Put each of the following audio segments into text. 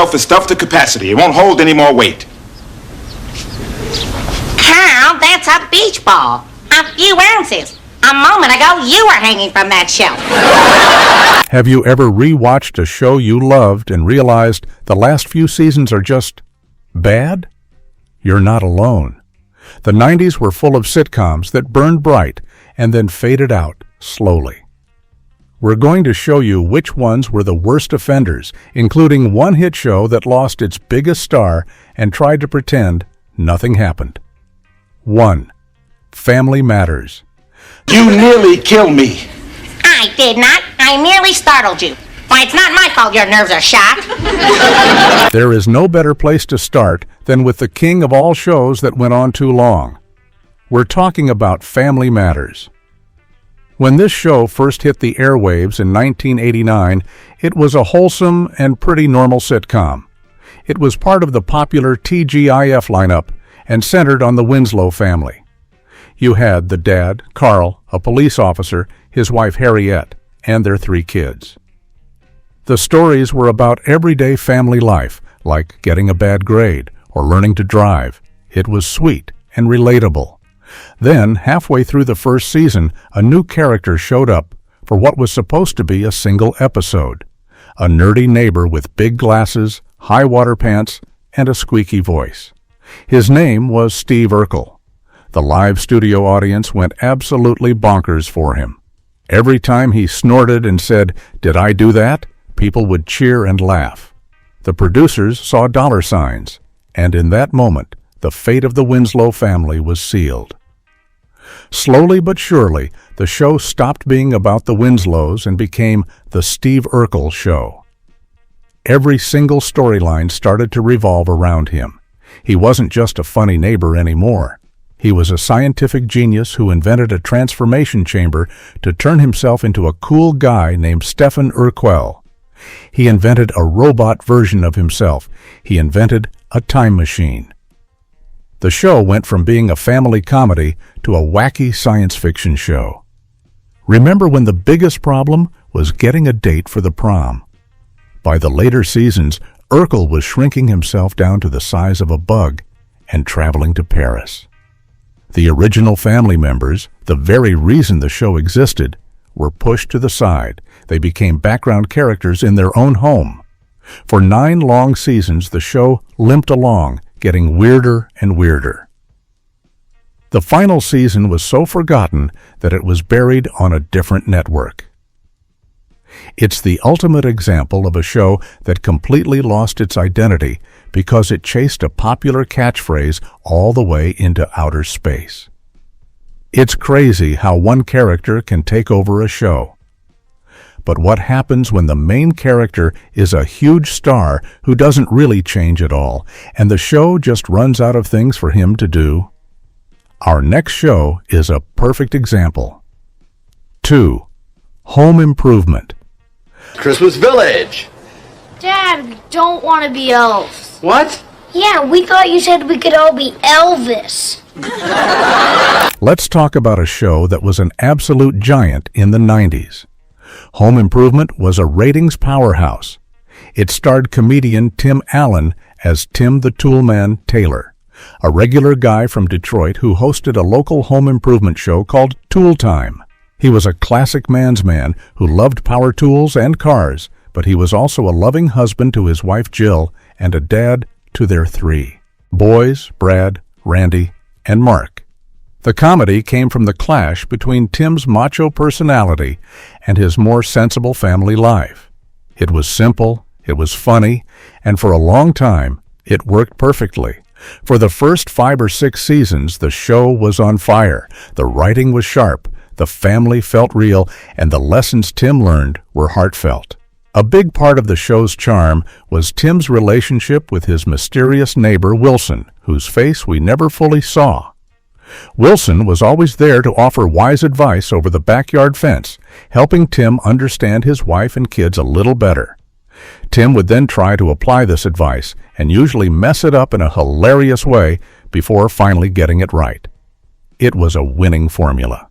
shelf is stuffed to capacity. It won't hold any more weight. Carl, that's a beach ball. A few ounces. A moment ago, you were hanging from that shelf. Have you ever rewatched a show you loved and realized the last few seasons are just bad? You're not alone. The 90s were full of sitcoms that burned bright and then faded out slowly. We're going to show you which ones were the worst offenders, including one hit show that lost its biggest star and tried to pretend nothing happened. 1. Family Matters. You nearly killed me. I did not. I merely startled you. Why, it's not my fault your nerves are shot. There is no better place to start than with the king of all shows that went on too long. We're talking about Family Matters. When this show first hit the airwaves in 1989, it was a wholesome and pretty normal sitcom. It was part of the popular TGIF lineup and centered on the Winslow family. You had the dad, Carl, a police officer, his wife Harriet, and their 3 kids. The stories were about everyday family life, like getting a bad grade or learning to drive. It was sweet and relatable. Then, halfway through the first season, a new character showed up for what was supposed to be a single episode. A nerdy neighbor with big glasses, high water pants, and a squeaky voice. His name was Steve Urkel. The live studio audience went absolutely bonkers for him. Every time he snorted and said, "Did I do that?" people would cheer and laugh. The producers saw dollar signs, and in that moment, the fate of the Winslow family was sealed. Slowly but surely, the show stopped being about the Winslows and became the Steve Urkel Show. Every single storyline started to revolve around him. He wasn't just a funny neighbor anymore. He was a scientific genius who invented a transformation chamber to turn himself into a cool guy named Stephen Urquell. He invented a robot version of himself. He invented a time machine. The show went from being a family comedy to a wacky science fiction show. Remember when the biggest problem was getting a date for the prom? By the later seasons, Urkel was shrinking himself down to the size of a bug and traveling to Paris. The original family members, the very reason the show existed, were pushed to the side. They became background characters in their own home. For 9 long seasons, the show limped along, getting weirder and weirder. The final season was so forgotten that it was buried on a different network. It's the ultimate example of a show that completely lost its identity because it chased a popular catchphrase all the way into outer space. It's crazy how one character can take over a show. But what happens when the main character is a huge star who doesn't really change at all, and the show just runs out of things for him to do? Our next show is a perfect example. 2. Home Improvement. Christmas Village. Dad, we don't want to be elves. What? Yeah, we thought you said we could all be Elvis. Let's talk about a show that was an absolute giant in the 90s. Home Improvement was a ratings powerhouse. It starred comedian Tim Allen as Tim the Toolman Taylor, a regular guy from Detroit who hosted a local home improvement show called Tool Time. He was a classic man's man who loved power tools and cars, but he was also a loving husband to his wife Jill and a dad to their 3 boys, Brad, Randy, and Mark. The comedy came from the clash between Tim's macho personality and his more sensible family life. It was simple, it was funny, and for a long time, it worked perfectly. For the first 5 or 6 seasons, the show was on fire. The writing was sharp, the family felt real, and the lessons Tim learned were heartfelt. A big part of the show's charm was Tim's relationship with his mysterious neighbor Wilson, whose face we never fully saw. Wilson was always there to offer wise advice over the backyard fence, helping Tim understand his wife and kids a little better. Tim would then try to apply this advice and usually mess it up in a hilarious way before finally getting it right. It was a winning formula.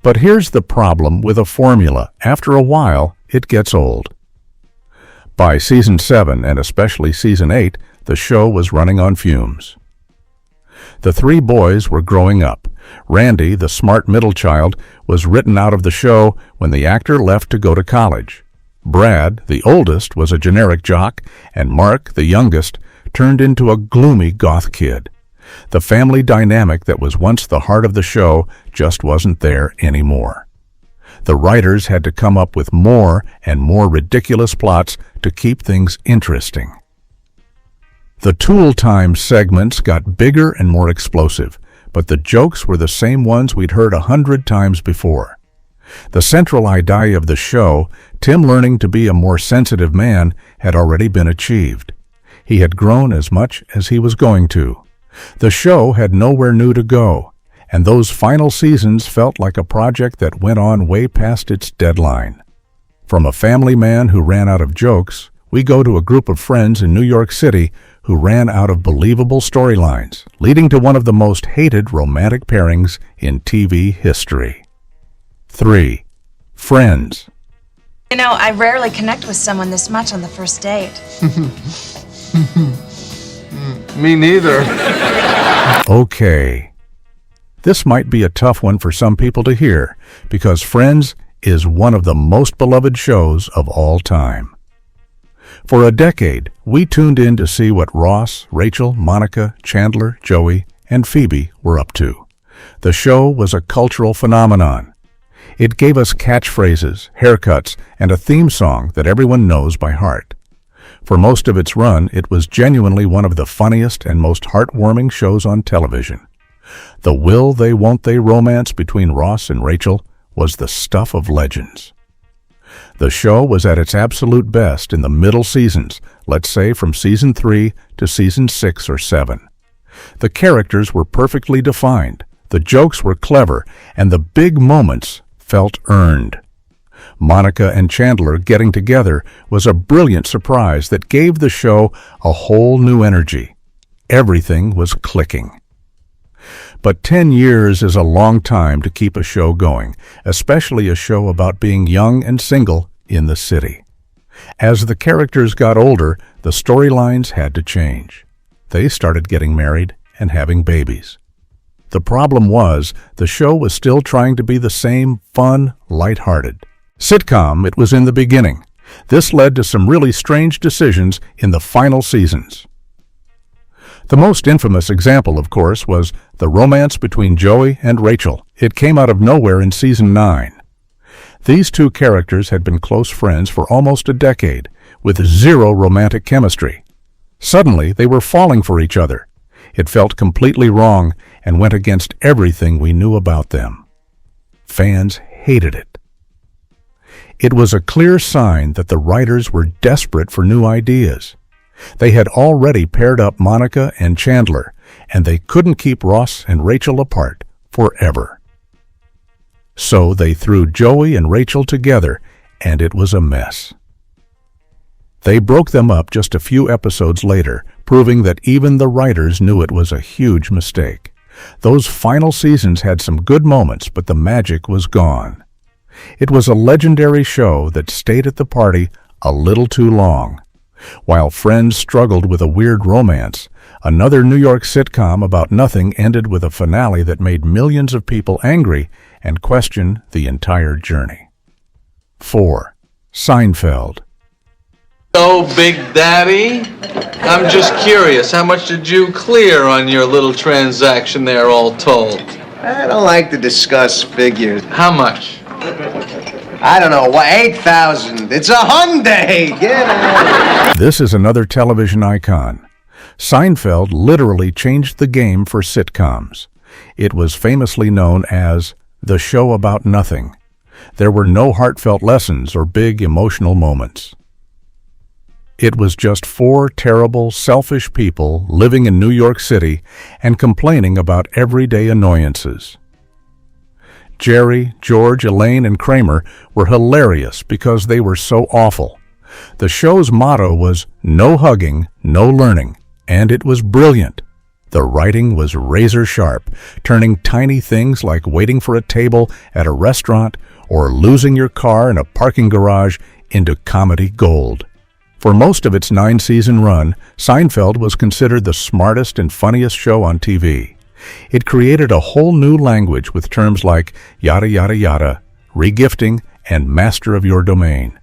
But here's the problem with a formula. After a while, it gets old. By season 7, and especially season 8, the show was running on fumes. The three boys were growing up. Randy, the smart middle child, was written out of the show when the actor left to go to college. Brad, the oldest, was a generic jock, and Mark, the youngest, turned into a gloomy goth kid. The family dynamic that was once the heart of the show just wasn't there anymore. The writers had to come up with more and more ridiculous plots to keep things interesting. The Tool Time segments got bigger and more explosive, but the jokes were the same ones we'd heard 100 times before. The central idea of the show, Tim learning to be a more sensitive man, had already been achieved. He had grown as much as he was going to. The show had nowhere new to go, and those final seasons felt like a project that went on way past its deadline. From a family man who ran out of jokes, we go to a group of friends in New York City who ran out of believable storylines, leading to one of the most hated romantic pairings in TV history. 3. Friends. You know, I rarely connect with someone this much on the first date. Me neither. Okay. This might be a tough one for some people to hear, because Friends is one of the most beloved shows of all time. For a decade, we tuned in to see what Ross, Rachel, Monica, Chandler, Joey, and Phoebe were up to. The show was a cultural phenomenon. It gave us catchphrases, haircuts, and a theme song that everyone knows by heart. For most of its run, it was genuinely one of the funniest and most heartwarming shows on television. The will they won't they romance between Ross and Rachel was the stuff of legends. The show was at its absolute best in the middle seasons, let's say from season 3 to season 6 or 7. The characters were perfectly defined, the jokes were clever, and the big moments felt earned. Monica and Chandler getting together was a brilliant surprise that gave the show a whole new energy. Everything was clicking. But 10 years is a long time to keep a show going, especially a show about being young and single in the city. As the characters got older, the storylines had to change. They started getting married and having babies. The problem was, the show was still trying to be the same fun, lighthearted sitcom it was in the beginning. This led to some really strange decisions in the final seasons. The most infamous example, of course, was the romance between Joey and Rachel. It came out of nowhere in season 9. These two characters had been close friends for almost a decade, with zero romantic chemistry. Suddenly, they were falling for each other. It felt completely wrong and went against everything we knew about them. Fans hated it. It was a clear sign that the writers were desperate for new ideas. They had already paired up Monica and Chandler, and they couldn't keep Ross and Rachel apart forever. So they threw Joey and Rachel together, and it was a mess. They broke them up just a few episodes later, proving that even the writers knew it was a huge mistake. Those final seasons had some good moments, but the magic was gone. It was a legendary show that stayed at the party a little too long. While Friends struggled with a weird romance, another New York sitcom about nothing ended with a finale that made millions of people angry and question the entire journey. 4. Seinfeld. So, Big Daddy, I'm just curious, how much did you clear on your little transaction there, all told? I don't like to discuss figures. How much? I don't know, 8,000. It's a Hyundai. Get out. This is another television icon. Seinfeld literally changed the game for sitcoms. It was famously known as the show about nothing. There were no heartfelt lessons or big emotional moments. It was just 4 terrible, selfish people living in New York City and complaining about everyday annoyances. Jerry, George, Elaine, and Kramer were hilarious because they were so awful. The show's motto was no hugging, no learning, and it was brilliant. The writing was razor sharp, turning tiny things like waiting for a table at a restaurant or losing your car in a parking garage into comedy gold. For most of its 9-season run, Seinfeld was considered the smartest and funniest show on TV. It created a whole new language with terms like yada yada yada, regifting, and master of your domain.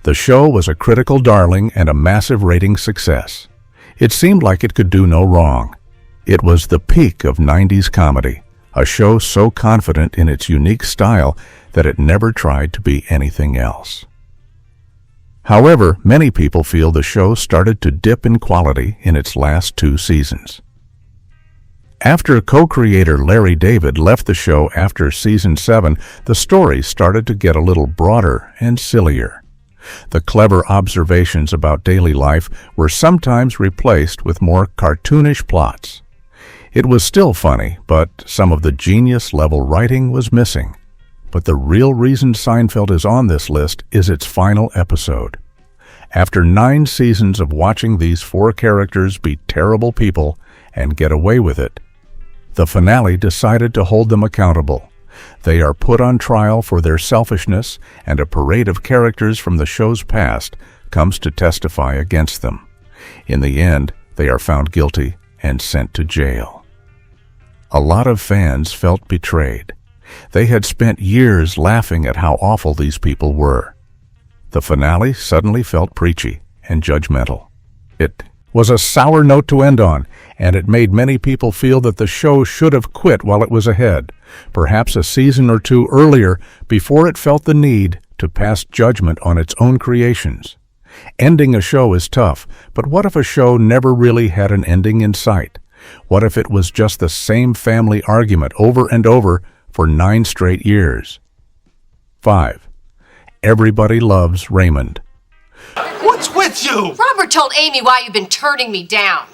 The show was a critical darling and a massive ratings success. It seemed like it could do no wrong. It was the peak of 90s comedy, a show so confident in its unique style that it never tried to be anything else. However, many people feel the show started to dip in quality in its last 2 seasons. After co-creator Larry David left the show after season 7, the stories started to get a little broader and sillier. The clever observations about daily life were sometimes replaced with more cartoonish plots. It was still funny, but some of the genius-level writing was missing. But the real reason Seinfeld is on this list is its final episode. After 9 seasons of watching these 4 characters be terrible people and get away with it, the finale decided to hold them accountable. They are put on trial for their selfishness, and a parade of characters from the show's past comes to testify against them. In the end, they are found guilty and sent to jail. A lot of fans felt betrayed. They had spent years laughing at how awful these people were. The finale suddenly felt preachy and judgmental. It was a sour note to end on, and it made many people feel that the show should have quit while it was ahead, perhaps a season or 2 earlier, before it felt the need to pass judgment on its own creations. Ending a show is tough, but what if a show never really had an ending in sight? What if it was just the same family argument over and over for 9 straight years? 5. Everybody loves Raymond. What's with you? Robert told Amy why you've been turning me down.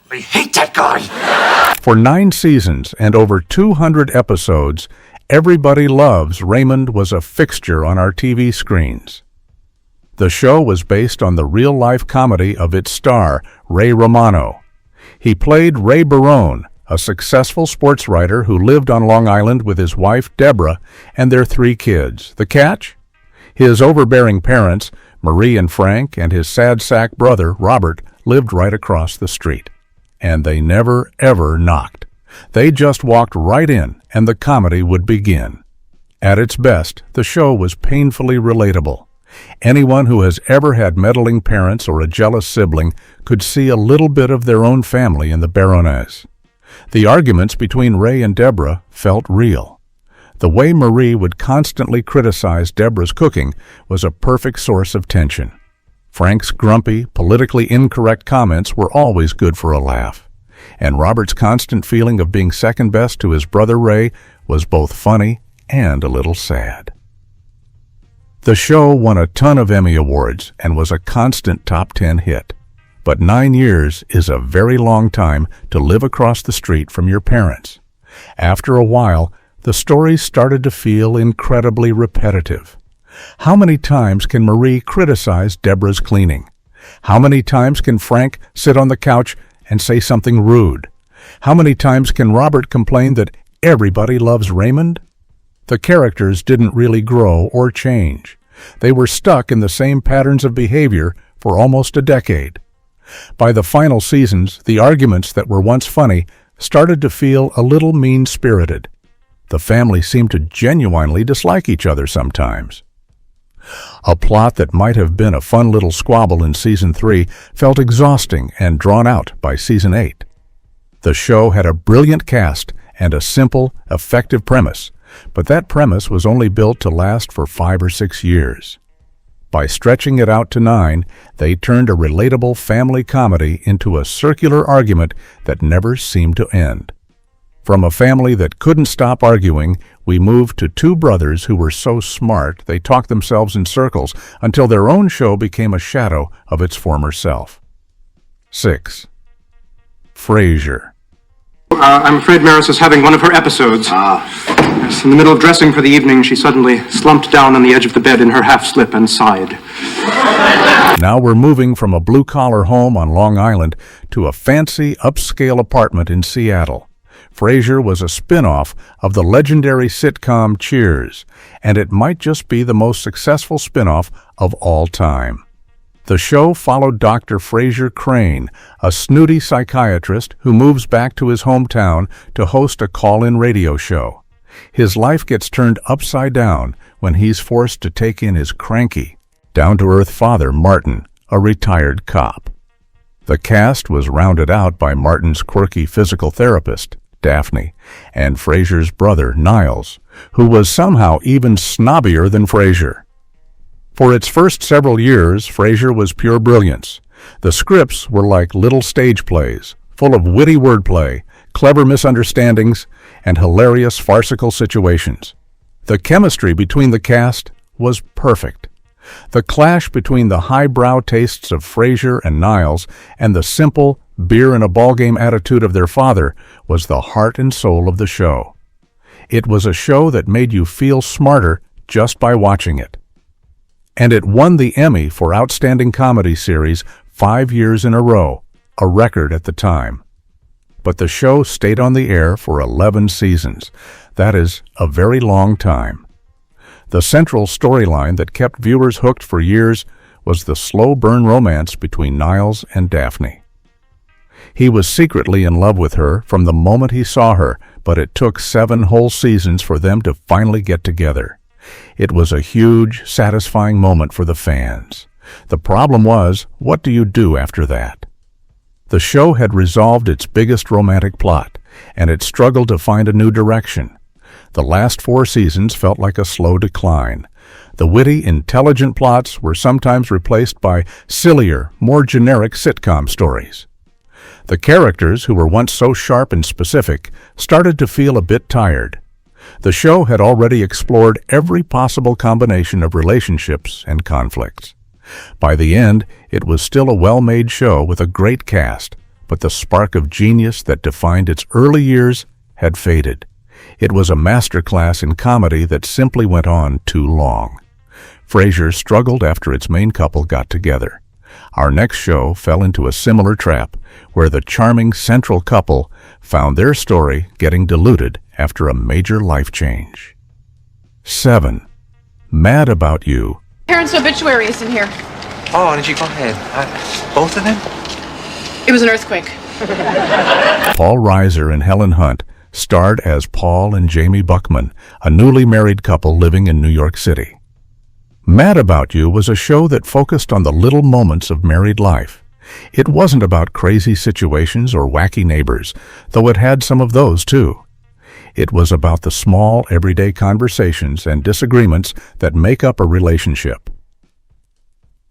I hate that guy. For 9 seasons and over 200 episodes, Everybody Loves Raymond was a fixture on our TV screens. The show was based on the real-life comedy of its star, Ray Romano. He played Ray Barone, a successful sports writer who lived on Long Island with his wife, Deborah, and their 3 kids. The catch? His overbearing parents, Marie and Frank, and his sad-sack brother, Robert, lived right across the street. And they never, ever knocked. They just walked right in, and the comedy would begin. At its best, the show was painfully relatable. Anyone who has ever had meddling parents or a jealous sibling could see a little bit of their own family in the Baroness. The arguments between Ray and Deborah felt real. The way Marie would constantly criticize Deborah's cooking was a perfect source of tension. Frank's grumpy, politically incorrect comments were always good for a laugh. And Robert's constant feeling of being second best to his brother Ray was both funny and a little sad. The show won a ton of Emmy Awards and was a constant top 10 hit. But 9 years is a very long time to live across the street from your parents. After a while, the stories started to feel incredibly repetitive. How many times can Marie criticize Deborah's cleaning? How many times can Frank sit on the couch and say something rude? How many times can Robert complain that everybody loves Raymond? The characters didn't really grow or change. They were stuck in the same patterns of behavior for almost a decade. By the final seasons, the arguments that were once funny started to feel a little mean-spirited. The family seemed to genuinely dislike each other sometimes. A plot that might have been a fun little squabble in Season 3 felt exhausting and drawn out by Season 8. The show had a brilliant cast and a simple, effective premise, but that premise was only built to last for 5 or 6 years. By stretching it out to 9, they turned a relatable family comedy into a circular argument that never seemed to end. From a family that couldn't stop arguing, we moved to 2 brothers who were so smart they talked themselves in circles until their own show became a shadow of its former self. 6. Frasier. I'm afraid Maris is having one of her episodes. Yes, in the middle of dressing for the evening, she suddenly slumped down on the edge of the bed in her half-slip and sighed. Now we're moving from a blue-collar home on Long Island to a fancy, upscale apartment in Seattle. Frasier was a spin-off of the legendary sitcom Cheers, and it might just be the most successful spin-off of all time. The show followed Dr. Fraser Crane, a snooty psychiatrist who moves back to his hometown to host a call-in radio show. His life gets turned upside down when he's forced to take in his cranky, down-to-earth father, Martin, a retired cop. The cast was rounded out by Martin's quirky physical therapist, Daphne, and Fraser's brother, Niles, who was somehow even snobbier than Fraser. For its first several years, Fraser was pure brilliance. The scripts were like little stage plays, full of witty wordplay, clever misunderstandings, and hilarious farcical situations. The chemistry between the cast was perfect. The clash between the highbrow tastes of Fraser and Niles and the simple, beer-and-a-ballgame attitude of their father was the heart and soul of the show. It was a show that made you feel smarter just by watching it. And it won the Emmy for Outstanding Comedy Series 5 years in a row, a record at the time. But the show stayed on the air for 11 seasons. That is a very long time. The central storyline that kept viewers hooked for years was the slow-burn romance between Niles and Daphne. He was secretly in love with her from the moment he saw her, but it took 7 whole seasons for them to finally get together. It was a huge, satisfying moment for the fans. The problem was, what do you do after that? The show had resolved its biggest romantic plot, and it struggled to find a new direction. The last 4 seasons felt like a slow decline. The witty, intelligent plots were sometimes replaced by sillier, more generic sitcom stories. The characters, who were once so sharp and specific, started to feel a bit tired. The show had already explored every possible combination of relationships and conflicts. By the end, it was still a well-made show with a great cast, but the spark of genius that defined its early years had faded. It was a masterclass in comedy that simply went on too long. Frasier struggled after its main couple got together. Our next show fell into a similar trap, where the charming central couple found their story getting diluted after a major life change. 7. Mad About You. Parents' obituary is in here. Oh, did you go ahead? Both of them? It was an earthquake. Paul Reiser and Helen Hunt starred as Paul and Jamie Buckman, a newly married couple living in New York City. Mad About You was a show that focused on the little moments of married life. It wasn't about crazy situations or wacky neighbors, though it had some of those too. It was about the small, everyday conversations and disagreements that make up a relationship.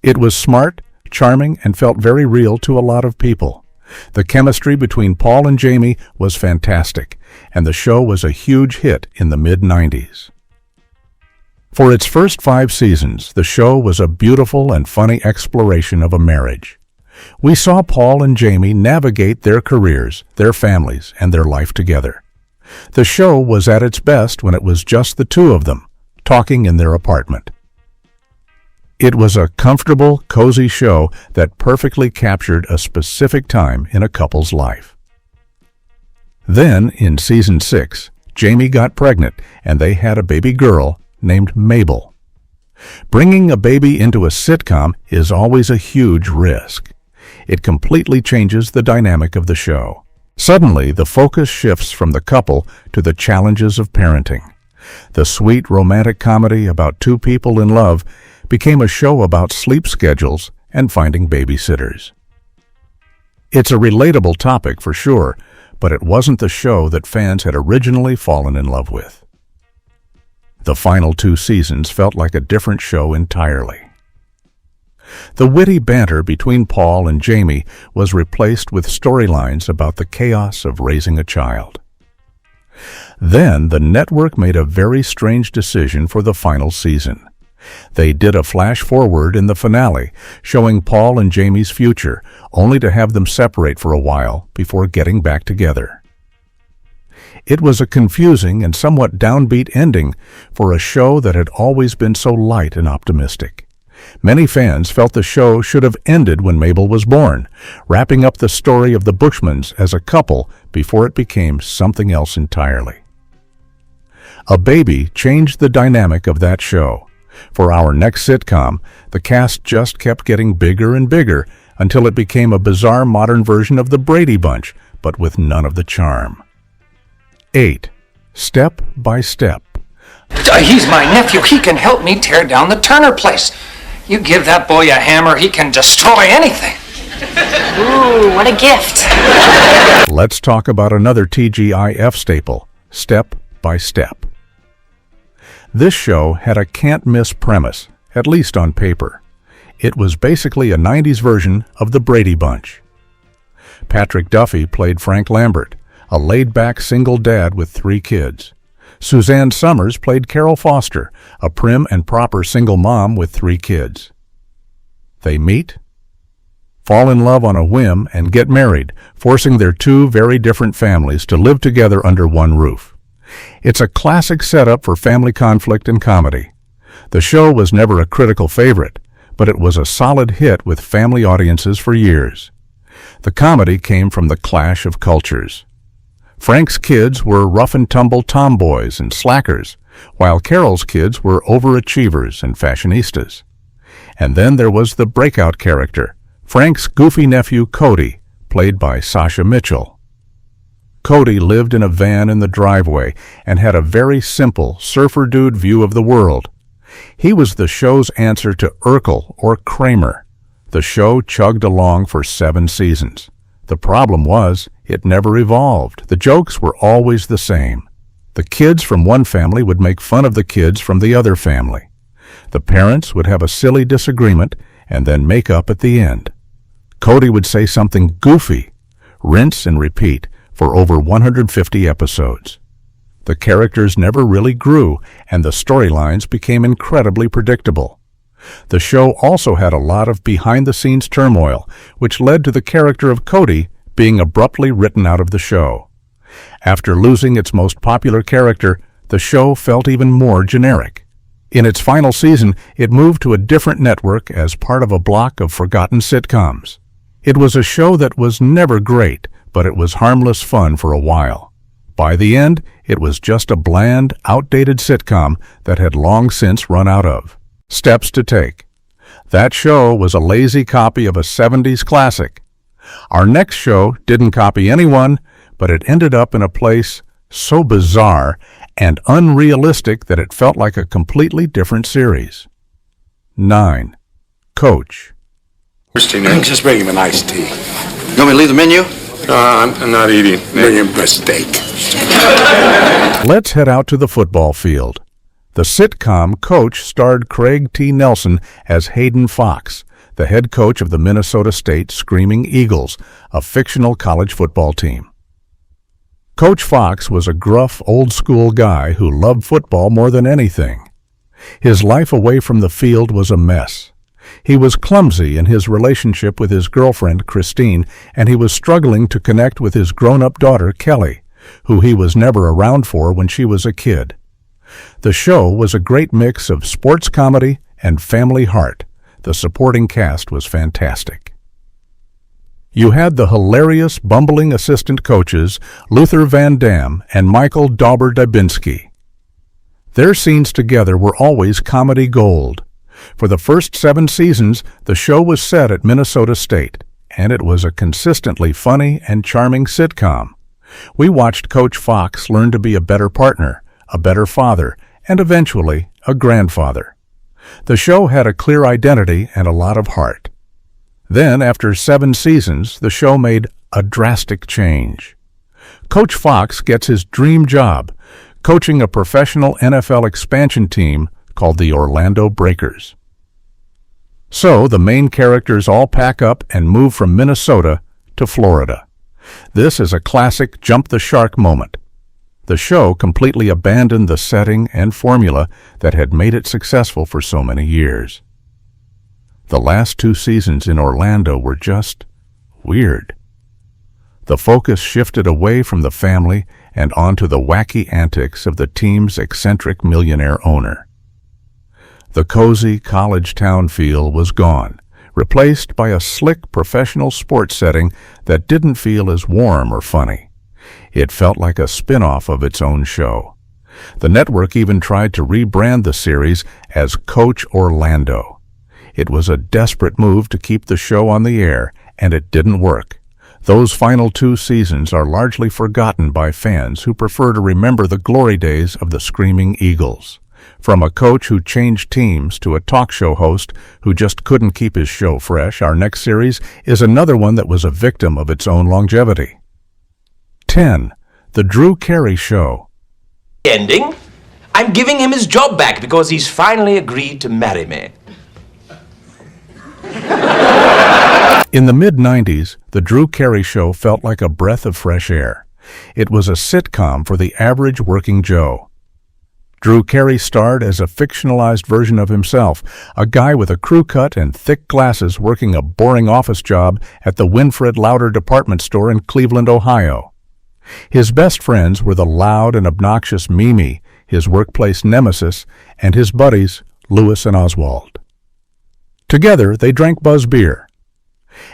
It was smart, charming, and felt very real to a lot of people. The chemistry between Paul and Jamie was fantastic, and the show was a huge hit in the mid-90s. For its first 5 seasons, the show was a beautiful and funny exploration of a marriage. We saw Paul and Jamie navigate their careers, their families, and their life together. The show was at its best when it was just the two of them, talking in their apartment. It was a comfortable, cozy show that perfectly captured a specific time in a couple's life. Then, in season 6, Jamie got pregnant and they had a baby girl named Mabel. Bringing a baby into a sitcom is always a huge risk. It completely changes the dynamic of the show. Suddenly, the focus shifts from the couple to the challenges of parenting. The sweet romantic comedy about 2 people in love became a show about sleep schedules and finding babysitters. It's a relatable topic for sure, but it wasn't the show that fans had originally fallen in love with. The final 2 seasons felt like a different show entirely. The witty banter between Paul and Jamie was replaced with storylines about the chaos of raising a child. Then the network made a very strange decision for the final season. They did a flash forward in the finale, showing Paul and Jamie's future, only to have them separate for a while before getting back together. It was a confusing and somewhat downbeat ending for a show that had always been so light and optimistic. Many fans felt the show should have ended when Mabel was born, wrapping up the story of the Bushmans as a couple before it became something else entirely. A baby changed the dynamic of that show. For our next sitcom, the cast just kept getting bigger and bigger until it became a bizarre modern version of the Brady Bunch, but with none of the charm. 8. Step by Step. He's my nephew. He can help me tear down the Turner place. You give that boy a hammer, he can destroy anything. Ooh, what a gift. Let's talk about another TGIF staple, Step by Step. This show had a can't-miss premise, at least on paper. It was basically a 90s version of the Brady Bunch. Patrick Duffy played Frank Lambert, a laid-back single dad with 3 kids. Suzanne Summers played Carol Foster, a prim and proper single mom with 3 kids. They meet, fall in love on a whim, and get married, forcing their 2 very different families to live together under one roof. It's a classic setup for family conflict and comedy. The show was never a critical favorite, but it was a solid hit with family audiences for years. The comedy came from the clash of cultures. Frank's kids were rough-and-tumble tomboys and slackers, while Carol's kids were overachievers and fashionistas. And then there was the breakout character, Frank's goofy nephew Cody, played by Sasha Mitchell. Cody lived in a van in the driveway and had a very simple surfer dude view of the world. He was the show's answer to Urkel or Kramer. The show chugged along for 7 seasons. The problem was, it never evolved. The jokes were always the same. The kids from one family would make fun of the kids from the other family. The parents would have a silly disagreement and then make up at the end. Cody would say something goofy, rinse and repeat, for over 150 episodes. The characters never really grew, and the storylines became incredibly predictable. The show also had a lot of behind-the-scenes turmoil, which led to the character of Cody being abruptly written out of the show. After losing its most popular character, the show felt even more generic. In its final season, it moved to a different network as part of a block of forgotten sitcoms. It was a show that was never great, but it was harmless fun for a while. By the end, it was just a bland, outdated sitcom that had long since run out of steps to take. That show was a lazy copy of a 70s classic. Our next show didn't copy anyone, but it ended up in a place so bizarre and unrealistic that it felt like a completely different series. 9. Coach. Just bring him an iced tea. You want me to leave the menu? I'm not eating. Bring him a steak. Let's head out to the football field. The sitcom Coach starred Craig T. Nelson as Hayden Fox, the head coach of the Minnesota State Screaming Eagles, a fictional college football team. Coach Fox was a gruff, old-school guy who loved football more than anything. His life away from the field was a mess. He was clumsy in his relationship with his girlfriend, Christine, and he was struggling to connect with his grown-up daughter, Kelly, who he was never around for when she was a kid. The show was a great mix of sports comedy and family heart. The supporting cast was fantastic. You had the hilarious, bumbling assistant coaches Luther Van Dam and Michael Dauber-Dubinsky. Their scenes together were always comedy gold. For the first 7 seasons, the show was set at Minnesota State, and it was a consistently funny and charming sitcom. We watched Coach Fox learn to be a better partner, a better father, and eventually a grandfather. The show had a clear identity and a lot of heart. Then, after 7 seasons, the show made a drastic change. Coach Fox gets his dream job, coaching a professional NFL expansion team called the Orlando Breakers. So, the main characters all pack up and move from Minnesota to Florida. This is a classic jump-the-shark moment. The show completely abandoned the setting and formula that had made it successful for so many years. The last 2 seasons in Orlando were just weird. The focus shifted away from the family and onto the wacky antics of the team's eccentric millionaire owner. The cozy college town feel was gone, replaced by a slick professional sports setting that didn't feel as warm or funny. It felt like a spin-off of its own show. The network even tried to rebrand the series as Coach Orlando. It was a desperate move to keep the show on the air, and it didn't work. Those final 2 seasons are largely forgotten by fans who prefer to remember the glory days of the Screaming Eagles. From a coach who changed teams to a talk show host who just couldn't keep his show fresh, our next series is another one that was a victim of its own longevity. 10. The Drew Carey Show. Ending? I'm giving him his job back because he's finally agreed to marry me. In the mid-90s, The Drew Carey Show felt like a breath of fresh air. It was a sitcom for the average working Joe. Drew Carey starred as a fictionalized version of himself, a guy with a crew cut and thick glasses working a boring office job at the Winfred Louder department store in Cleveland, Ohio. His best friends were the loud and obnoxious Mimi, his workplace nemesis, and his buddies, Louis and Oswald. Together, they drank buzz beer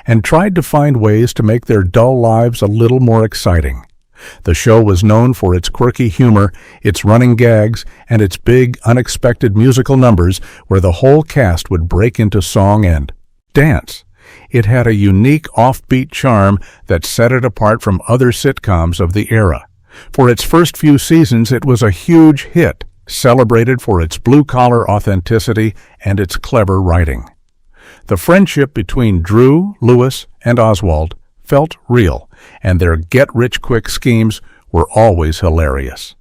and tried to find ways to make their dull lives a little more exciting. The show was known for its quirky humor, its running gags, and its big, unexpected musical numbers where the whole cast would break into song and dance. It had a unique offbeat charm that set it apart from other sitcoms of the era. For its first few seasons, it was a huge hit, celebrated for its blue-collar authenticity and its clever writing. The friendship between Drew, Louis, and Oswald felt real, and their get-rich-quick schemes were always hilarious.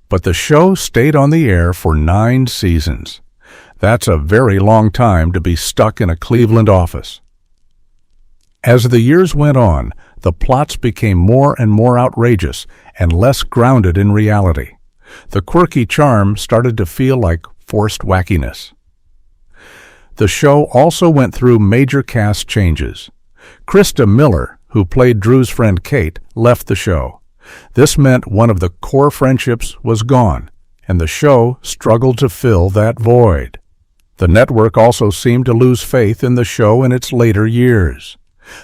But the show stayed on the air for 9 seasons. That's a very long time to be stuck in a Cleveland office. As the years went on, the plots became more and more outrageous and less grounded in reality. The quirky charm started to feel like forced wackiness. The show also went through major cast changes. Krista Miller, who played Drew's friend Kate, left the show. This meant one of the core friendships was gone, and the show struggled to fill that void. The network also seemed to lose faith in the show in its later years.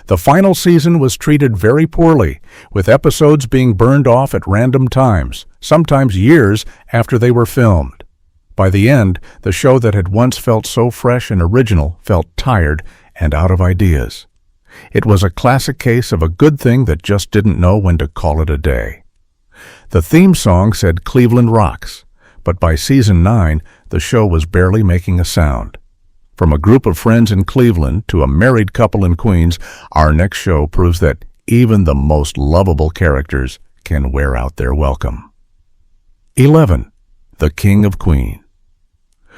The final season was treated very poorly, with episodes being burned off at random times, sometimes years after they were filmed. By the end, the show that had once felt so fresh and original felt tired and out of ideas. It was a classic case of a good thing that just didn't know when to call it a day. The theme song said Cleveland rocks, but by season 9, the show was barely making a sound. From a group of friends in Cleveland to a married couple in Queens, our next show proves that even the most lovable characters can wear out their welcome. 11. The King of Queens.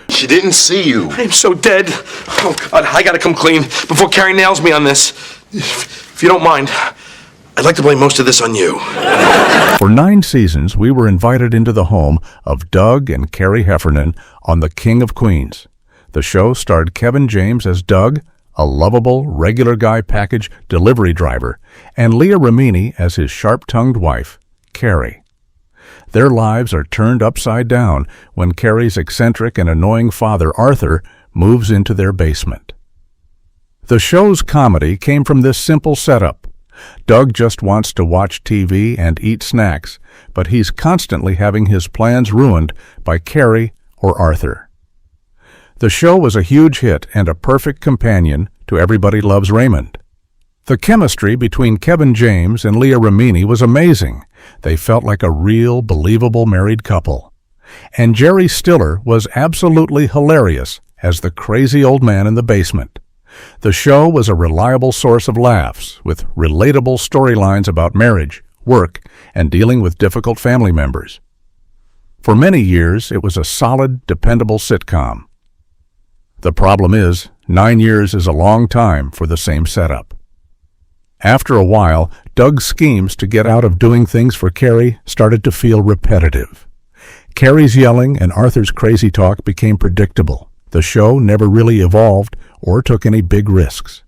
She didn't see you. I'm so dead. Oh, God, I gotta come clean before Carrie nails me on this. If you don't mind, I'd like to blame most of this on you. For 9 seasons, we were invited into the home of Doug and Carrie Heffernan on The King of Queens. The show starred Kevin James as Doug, a lovable, regular guy package delivery driver, and Leah Remini as his sharp-tongued wife, Carrie. Their lives are turned upside down when Carrie's eccentric and annoying father, Arthur, moves into their basement. The show's comedy came from this simple setup. Doug just wants to watch TV and eat snacks, but he's constantly having his plans ruined by Carrie or Arthur. The show was a huge hit and a perfect companion to Everybody Loves Raymond. The chemistry between Kevin James and Leah Remini was amazing. They felt like a real, believable married couple. And Jerry Stiller was absolutely hilarious as the crazy old man in the basement. The show was a reliable source of laughs, with relatable storylines about marriage, work, and dealing with difficult family members. For many years, it was a solid, dependable sitcom. The problem is, 9 years is a long time for the same setup. After a while, Doug's schemes to get out of doing things for Carrie started to feel repetitive. Carrie's yelling and Arthur's crazy talk became predictable. The show never really evolved or took any big risks.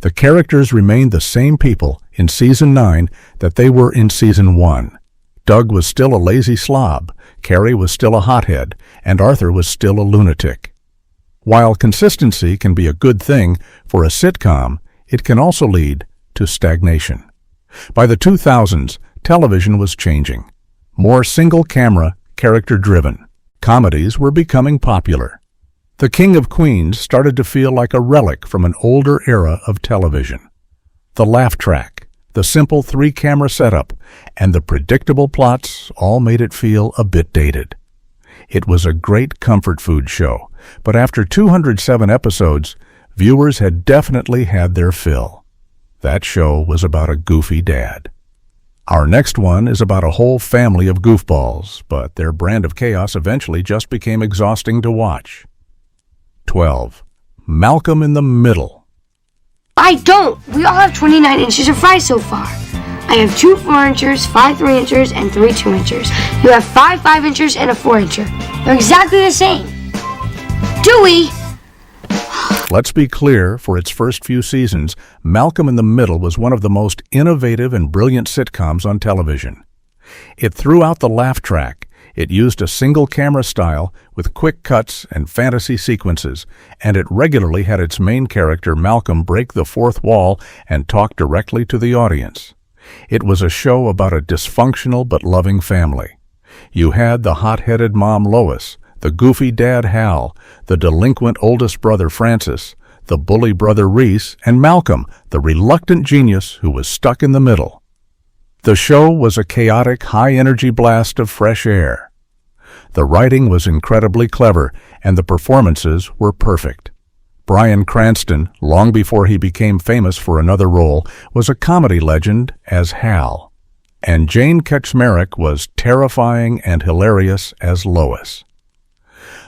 The characters remained the same people in season 9 that they were in season 1. Doug was still a lazy slob, Carrie was still a hothead, and Arthur was still a lunatic. While consistency can be a good thing for a sitcom, it can also lead to stagnation. By the 2000s, television was changing. More single-camera, character-driven. Comedies were becoming popular. The King of Queens started to feel like a relic from an older era of television. The laugh track, the simple 3-camera setup, and the predictable plots all made it feel a bit dated. It was a great comfort food show, but after 207 episodes, viewers had definitely had their fill. That show was about a goofy dad. Our next one is about a whole family of goofballs, but their brand of chaos eventually just became exhausting to watch. 12. Malcolm in the Middle. I don't. We all have 29 inches of fries so far. I have 2 4-inchers, 5 3-inchers, and 3 2-inchers. You have 5 5-inchers and a 4-incher. They're exactly the same. Dewey! Let's be clear, for its first few seasons, Malcolm in the Middle was one of the most innovative and brilliant sitcoms on television. It threw out the laugh track. It used a single-camera style with quick cuts and fantasy sequences, and it regularly had its main character, Malcolm, break the fourth wall and talk directly to the audience. It was a show about a dysfunctional but loving family. You had the hot-headed mom, Lois, the goofy dad, Hal, the delinquent oldest brother, Francis, the bully brother, Reese, and Malcolm, the reluctant genius who was stuck in the middle. The show was a chaotic, high-energy blast of fresh air. The writing was incredibly clever, and the performances were perfect. Bryan Cranston, long before he became famous for another role, was a comedy legend as Hal, and Jane Kaczmarek was terrifying and hilarious as Lois.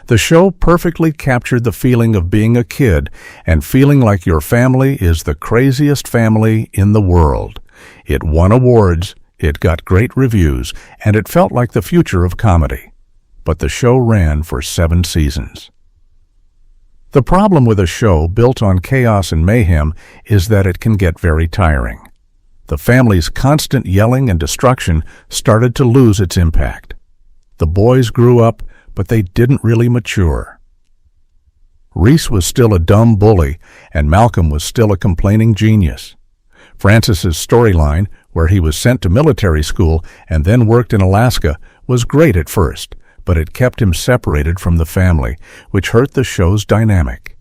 The show perfectly captured the feeling of being a kid and feeling like your family is the craziest family in the world. It won awards, it got great reviews, and it felt like the future of comedy. But the show ran for 7 seasons. The problem with a show built on chaos and mayhem is that it can get very tiring. The family's constant yelling and destruction started to lose its impact. The boys grew up, but they didn't really mature. Reese was still a dumb bully, and Malcolm was still a complaining genius. Francis's storyline, where he was sent to military school and then worked in Alaska, was great at first, but it kept him separated from the family, which hurt the show's dynamic.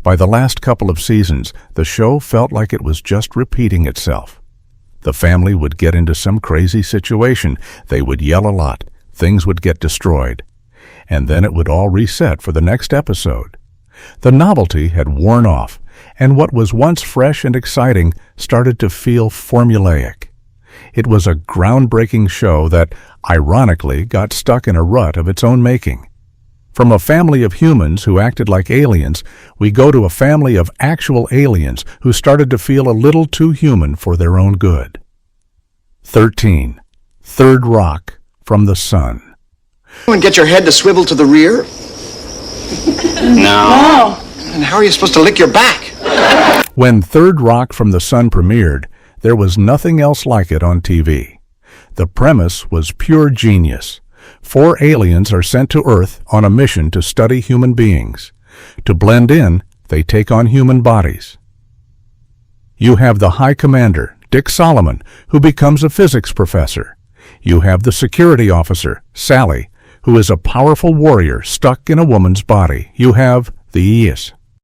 By the last couple of seasons, the show felt like it was just repeating itself. The family would get into some crazy situation, they would yell a lot, things would get destroyed, and then it would all reset for the next episode. The novelty had worn off, and what was once fresh and exciting started to feel formulaic. It was a groundbreaking show that, ironically, got stuck in a rut of its own making. From a family of humans who acted like aliens, we go to a family of actual aliens who started to feel a little too human for their own good. 13. Third Rock from the Sun. And get your head to swivel to the rear? No. And how are you supposed to lick your back? When Third Rock from the Sun premiered, there was nothing else like it on TV. The premise was pure genius. 4 aliens are sent to Earth on a mission to study human beings. To blend in, they take on human bodies. You have the High Commander, Dick Solomon, who becomes a physics professor. You have the security officer, Sally, who is a powerful warrior stuck in a woman's body. You have the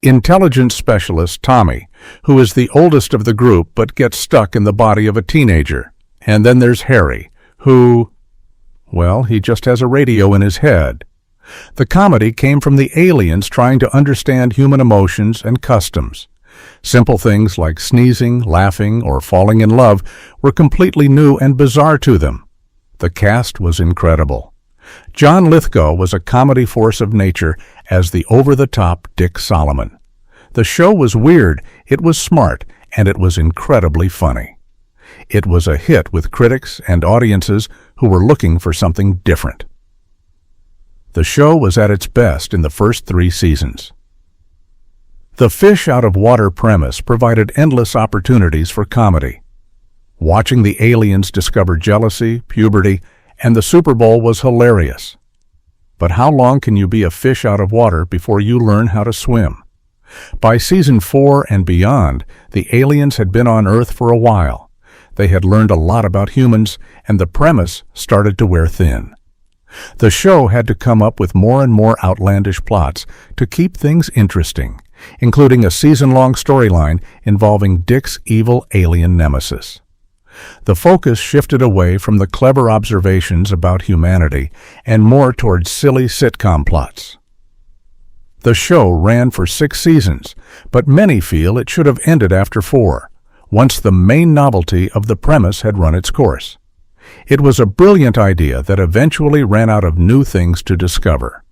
intelligence specialist, Tommy, who is the oldest of the group but gets stuck in the body of a teenager. And then there's Harry, who, well, he just has a radio in his head. The comedy came from the aliens trying to understand human emotions and customs. Simple things like sneezing, laughing, or falling in love were completely new and bizarre to them. The cast was incredible. John Lithgow was a comedy force of nature as the over-the-top Dick Solomon. The show was weird, it was smart, and it was incredibly funny. It was a hit with critics and audiences who were looking for something different. The show was at its best in the first 3 seasons. The fish-out-of-water premise provided endless opportunities for comedy. Watching the aliens discover jealousy, puberty, and the Super Bowl was hilarious. But how long can you be a fish out of water before you learn how to swim? By season 4 and beyond, the aliens had been on Earth for a while. They had learned a lot about humans, and the premise started to wear thin. The show had to come up with more and more outlandish plots to keep things interesting, including a season-long storyline involving Dick's evil alien nemesis. The focus shifted away from the clever observations about humanity and more towards silly sitcom plots. The show ran for 6 seasons, but many feel it should have ended after 4, once the main novelty of the premise had run its course. It was a brilliant idea that eventually ran out of new things to discover.